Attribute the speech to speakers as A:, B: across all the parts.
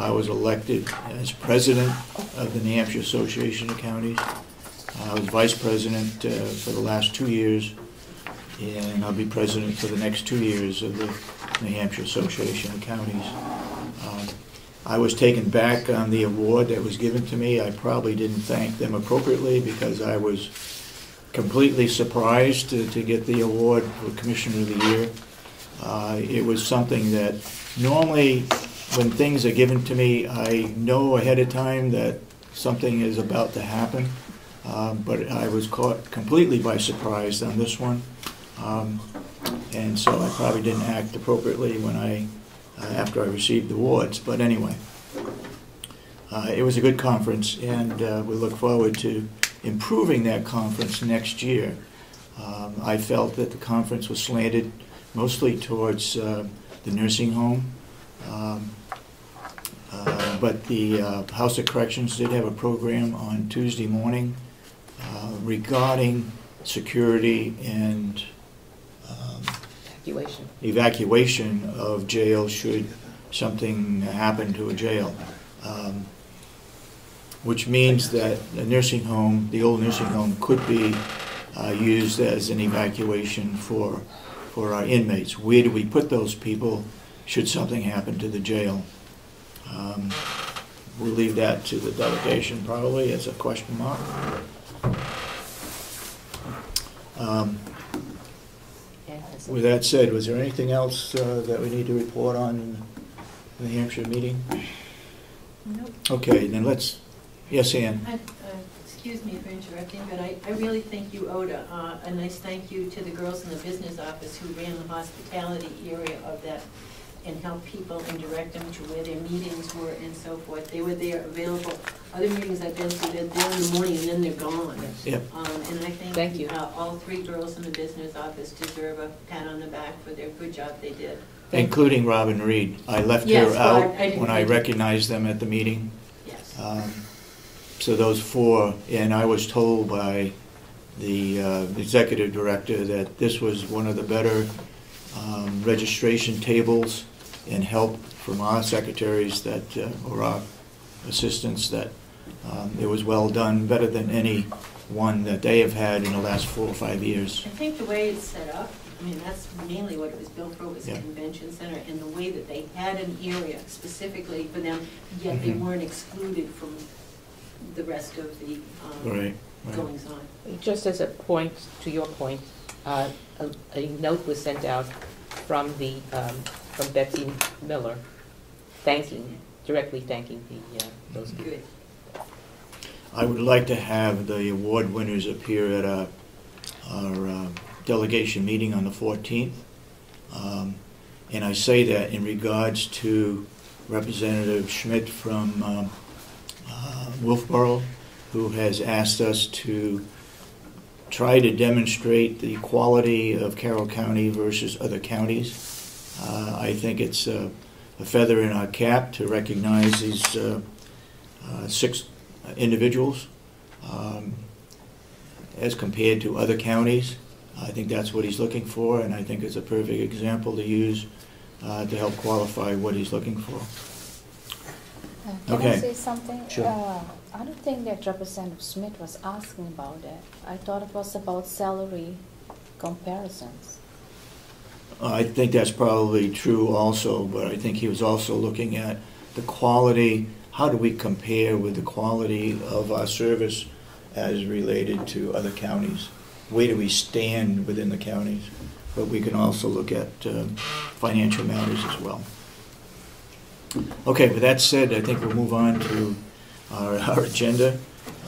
A: I was elected as president of the New Hampshire Association of Counties. I was vice president for the last 2 years, and I'll be president for the next 2 years of the New Hampshire Association of Counties. I was taken back on the award that was given to me. I probably didn't thank them appropriately because I was completely surprised to get the award for Commissioner of the Year. It was something that normally when things are given to me, I know ahead of time that something is about to happen, but I was caught completely by surprise on this one, and so I probably didn't act appropriately when after I received the awards. But anyway, it was a good conference, and we look forward to improving that conference next year. I felt that the conference was slanted mostly towards the nursing home, but the House of Corrections did have a program on Tuesday morning regarding security and evacuation of jail should something happen to a jail, which means that the nursing home, the old nursing home, could be used as an evacuation for our inmates. Where do we put those people should something happen to the jail? We'll leave that to the delegation probably as a question mark. With that said, was there anything else that we need to report on in the New Hampshire meeting?
B: Nope.
A: Okay, then let's, yes, Ann.
B: Excuse me for interrupting, but I really think you owed a nice thank you to the girls in the business office who ran the hospitality area of that and helped people and direct them to where their meetings were and so forth. They were there available. Other meetings I've been to, they're there in the morning and then they're gone.
A: Yep.
B: And I think
C: thank you.
B: All three girls in the business office deserve a pat on the back for their good job they did.
A: Including Robin Reed. I left her out when I recognized them at the meeting.
B: Yes.
A: So those four, and I was told by the executive director that this was one of the better registration tables and help from our secretaries that, or our assistants, that it was well done, better than any one that they have had in the last 4 or 5 years.
B: I think the way it's set up, I mean, that's mainly what it was built for, was a convention center, and the way that they had an area specifically for them, yet they weren't excluded from the rest of the goings on.
C: Just as a point, to your point, a note was sent out from from Betsy Miller, directly thanking those people.
B: Good.
A: I would like to have the award winners appear at our delegation meeting on the 14th. And I say that in regards to Representative Schmidt from Wolfboro, who has asked us to try to demonstrate the quality of Carroll County versus other counties. I think it's a feather in our cap to recognize these 6 individuals as compared to other counties. I think that's what he's looking for, and I think it's a perfect example to use to help qualify what he's looking for.
D: Can I say something?
A: Sure.
D: I don't think that Representative Smith was asking about that. I thought it was about salary comparisons.
A: I think that's probably true also, but I think he was also looking at the quality. How do we compare with the quality of our service as related to other counties? Where do we stand within the counties? But we can also look at financial matters as well. Okay, with that said, I think we'll move on to our agenda.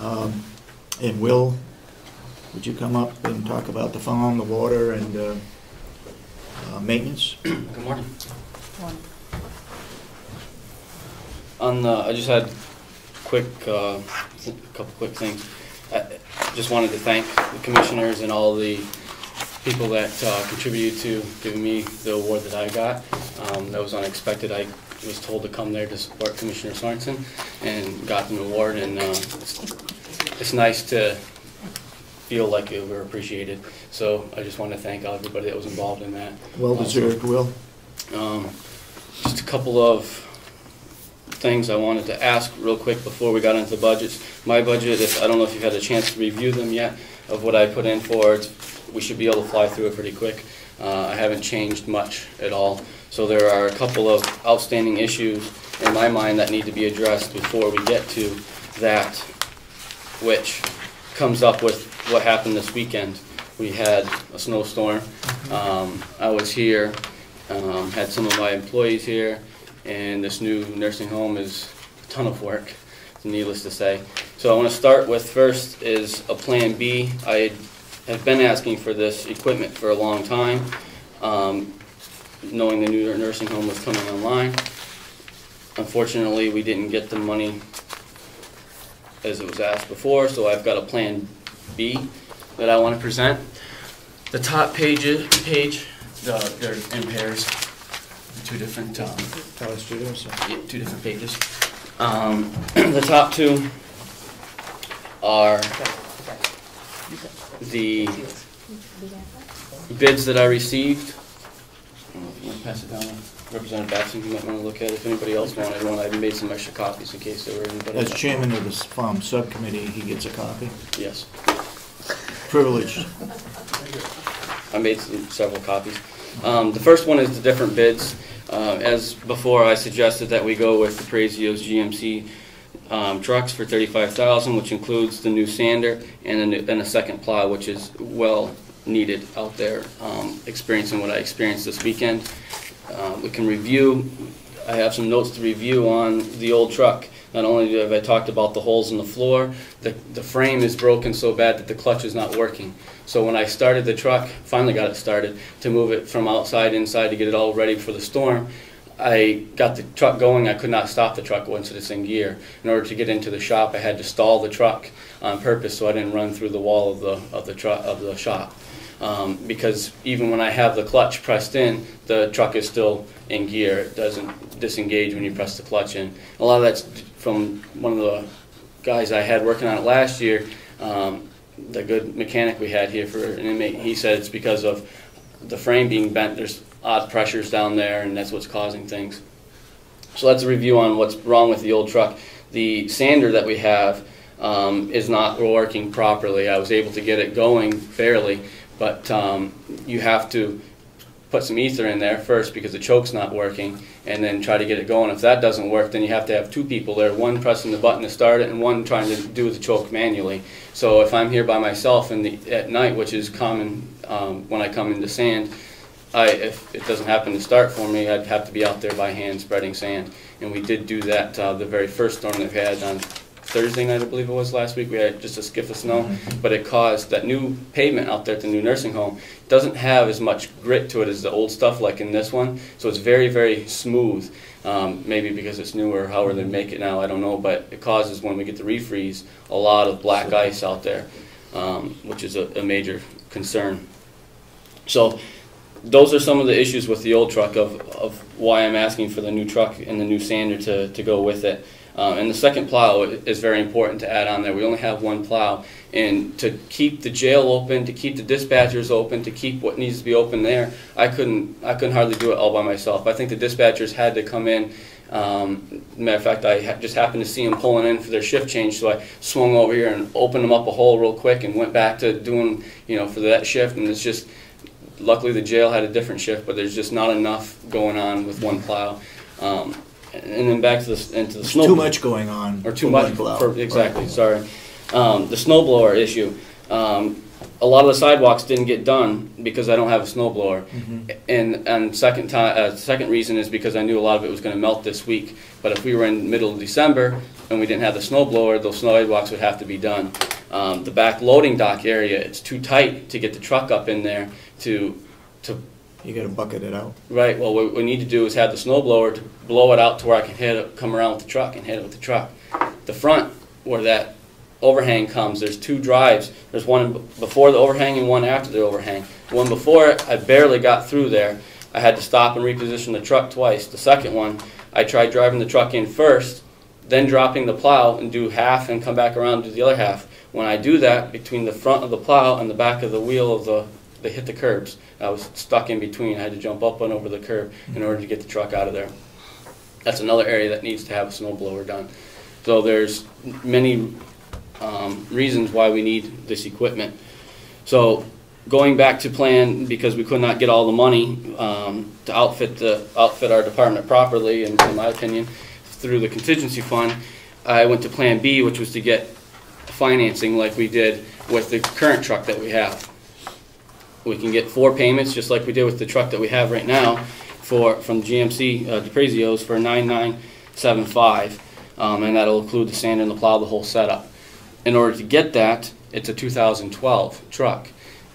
A: And Will, would you come up and talk about the farm, the water, and maintenance?
E: Good morning. I just had a couple quick things. I just wanted to thank the commissioners and all the people that contributed to giving me the award that I got. That was unexpected. I was told to come there to support Commissioner Sorensen and got an award, and it's nice to feel like we were appreciated. So I just want to thank everybody that was involved in that.
A: Well deserved, Will.
E: Just a couple of things I wanted to ask real quick before we got into the budgets. My budget, I don't know if you've had a chance to review them yet, of what I put in for. We should be able to fly through it pretty quick. I haven't changed much at all. So there are a couple of outstanding issues in my mind that need to be addressed before we get to that, which comes up with what happened this weekend. We had a snowstorm. I was here, had some of my employees here, and this new nursing home is a ton of work, needless to say. So I want to start with first is a Plan B. I have been asking for this equipment for a long time, knowing the new nursing home was coming online. Unfortunately, we didn't get the money as it was asked before, so I've got a Plan B that I want to present. The top page, they're in pairs, two different, yeah, two different pages. The top two are the bids that I received. I don't know if you want to pass it down. Representative Batson, you might want to look at it. If anybody else wanted one, I made some extra copies in case there were anybody.
A: As chairman of the farm subcommittee, he gets a copy.
E: Yes.
A: Privileged.
E: I made several copies. The first one is the different bids. As before, I suggested that we go with the Prezio's GMC trucks for $35,000, which includes the new sander and a second plow, which is well needed out there, experiencing what I experienced this weekend. We can review. I have some notes to review on the old truck. Not only have I talked about the holes in the floor, the frame is broken so bad that the clutch is not working. So when I started the truck, finally got it started, to move it from outside inside to get it all ready for the storm, I got the truck going. I could not stop the truck once it's in gear. In order to get into the shop, I had to stall the truck on purpose so I didn't run through the wall of the shop. Because even when I have the clutch pressed in, the truck is still in gear. It doesn't disengage when you press the clutch in. A lot of that's from one of the guys I had working on it last year, the good mechanic we had here for an inmate. He said it's because of the frame being bent. There's odd pressures down there, and that's what's causing things. So that's a review on what's wrong with the old truck. The sander that we have is not working properly. I was able to get it going barely, but you have to put some ether in there first because the choke's not working, and then try to get it going. If that doesn't work, then you have to have two people there, one pressing the button to start it and one trying to do the choke manually. So if I'm here by myself at night, which is common when I come into sand, if it doesn't happen to start for me, I'd have to be out there by hand spreading sand. And we did do that the very first storm that we had on Thursday night, I believe it was last week. We had just a skiff of snow, but it caused that new pavement out there at the new nursing home doesn't have as much grit to it as the old stuff like in this one. So it's very, very smooth. Maybe because it's newer, or however they make it now, I don't know. But it causes, when we get the refreeze, a lot of black ice out there, which is a major concern. So those are some of the issues with the old truck of why I'm asking for the new truck and the new sander to go with it. And the second plow is very important to add on there. We only have one plow, and to keep the jail open, to keep the dispatchers open, to keep what needs to be open there, I couldn't hardly do it all by myself. I think the dispatchers had to come in. Matter of fact, I just happened to see them pulling in for their shift change, so I swung over here and opened them up a hole real quick and went back to doing, for that shift. And it's just, luckily the jail had a different shift, but there's just not enough going on with one plow. And then back to into the snow.
A: Too much going on.
E: Or too much. Exactly. Right. Sorry. The snowblower issue. A lot of the sidewalks didn't get done because I don't have a snowblower. And second reason is because I knew a lot of it was going to melt this week. But if we were in the middle of December and we didn't have the snowblower, those sidewalks would have to be done. The back loading dock area, it's too tight to get the truck up in there to
A: you got to bucket it out.
E: Right. Well, what we need to do is have the snowblower to blow it out to where I can come around with the truck and hit it with the truck. The front, where that overhang comes, there's two drives. There's one before the overhang and one after the overhang. The one before it, I barely got through there. I had to stop and reposition the truck twice. The second one, I tried driving the truck in first, then dropping the plow and do half and come back around and do the other half. When I do that, between the front of the plow and the back of the wheel of they hit the curbs. I was stuck in between. I had to jump up and over the curb in order to get the truck out of there. That's another area that needs to have a snow blower done. So there's many reasons why we need this equipment. So going back to plan, because we could not get all the money to outfit our department properly, in my opinion, through the contingency fund, I went to Plan B, which was to get financing like we did with the current truck that we have. We can get 4 payments, just like we did with the truck that we have right now, from GMC DePrazio's for $9,975, and that'll include the sander and the plow, the whole setup. In order to get that, it's a 2012 truck.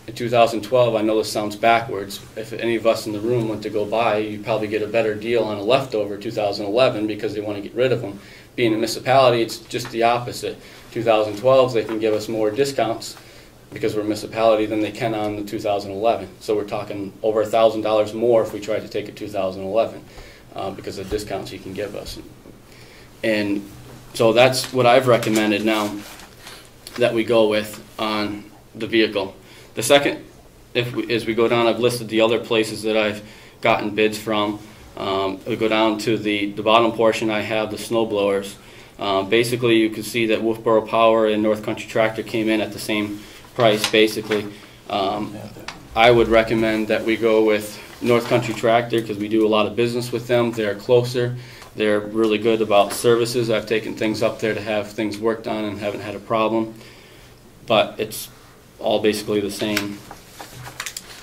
E: In 2012, I know this sounds backwards. If any of us in the room went to go buy, you'd probably get a better deal on a leftover 2011 because they want to get rid of them. Being a municipality, it's just the opposite. 2012s, they can give us more discounts because we're a municipality than they can on the 2011. So we're talking over $1,000 more if we try to take a 2011 because of the discounts you can give us. And so that's what I've recommended now that we go with on the vehicle. The second, as we go down, I've listed the other places that I've gotten bids from. We go down to the bottom portion, I have the snow blowers. Basically, you can see that Wolfboro Power and North Country Tractor came in at the same price, basically. I would recommend that we go with North Country Tractor because we do a lot of business with them. They're closer. They're really good about services. I've taken things up there to have things worked on and haven't had a problem. But it's all basically the same.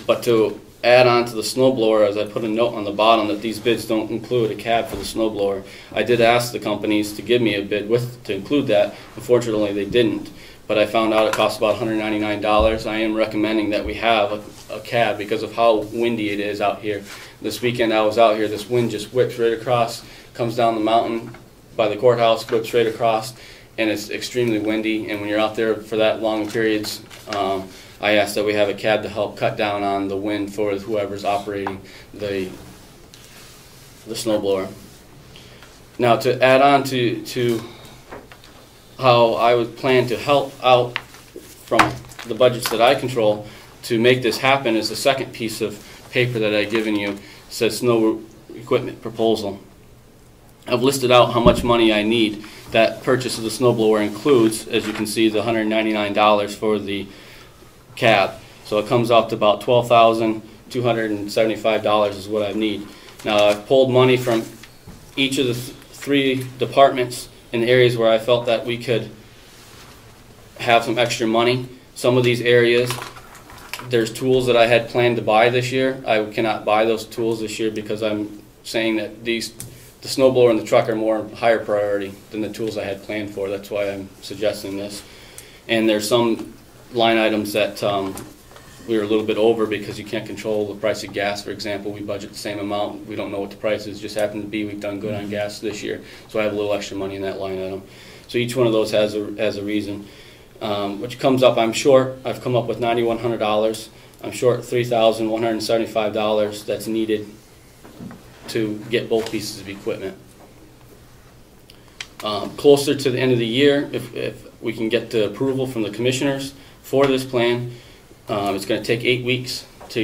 E: But to add on to the snowblower, as I put a note on the bottom that these bids don't include a cab for the snowblower. I did ask the companies to give me a bid to include that. Unfortunately, they didn't. But I found out it costs about $199. I am recommending that we have a cab because of how windy it is out here. This weekend I was out here, this wind just whips right across, comes down the mountain by the courthouse, whips right across, and it's extremely windy. And when you're out there for that long periods, I asked that we have a cab to help cut down on the wind for whoever's operating the snowblower. Now, to add on to how I would plan to help out from the budgets that I control to make this happen is the second piece of paper that I've given you. It says snow equipment proposal. I've listed out how much money I need. That purchase of the snowblower includes, as you can see, the $199 for the cab. So it comes out to about $12,275 is what I need. Now I've pulled money from each of the 3 departments in areas where I felt that we could have some extra money. Some of these areas, there's tools that I had planned to buy this year. I cannot buy those tools this year because I'm saying that the snowblower and the truck are higher priority than the tools I had planned for. That's why I'm suggesting this. And there's some line items that we were a little bit over because you can't control the price of gas. For example, we budget the same amount. We don't know what the price is. Just happened to be we've done good on gas this year, so I have a little extra money in that line item. So each one of those has a reason. Which comes up, I'm short. I've come up with $9,100. I'm short $3,175 that's needed to get both pieces of equipment. Closer to the end of the year, if we can get the approval from the commissioners for this plan, it's going to take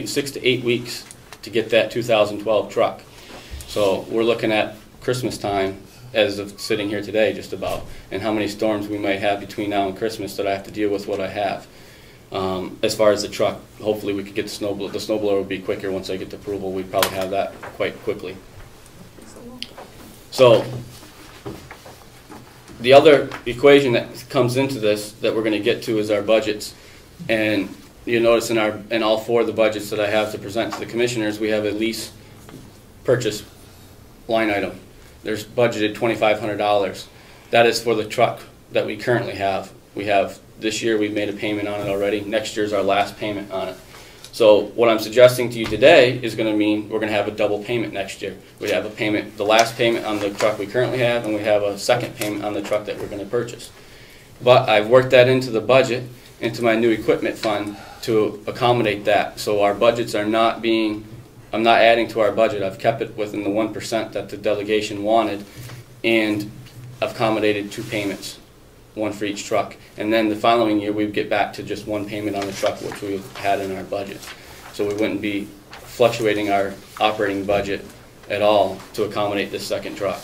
E: 6 to 8 weeks to get that 2012 truck. So we're looking at Christmas time as of sitting here today, just about, and how many storms we might have between now and Christmas that I have to deal with what I have. As far as the truck, hopefully we could get the snowblower. The snowblower will be quicker once I get the approval. We'd probably have that quite quickly. So the other equation that comes into this that we're going to get to is our budgets. And you notice in all 4 of the budgets that I have to present to the commissioners, we have a lease purchase line item. There's budgeted $2,500. That is for the truck that we currently have. This year we've made a payment on it already. Next year's our last payment on it. So what I'm suggesting to you today is going to mean we're going to have a double payment next year. We have a payment, the last payment on the truck we currently have, and we have a second payment on the truck that we're going to purchase. But I've worked that into the budget, into my new equipment fund to accommodate that. So our budgets are not being, I'm not adding to our budget. I've kept it within the 1% that the delegation wanted, and I've accommodated 2 payments, 1 for each truck. And then the following year we'd get back to just 1 payment on the truck, which we had in our budget. So we wouldn't be fluctuating our operating budget at all to accommodate this second truck.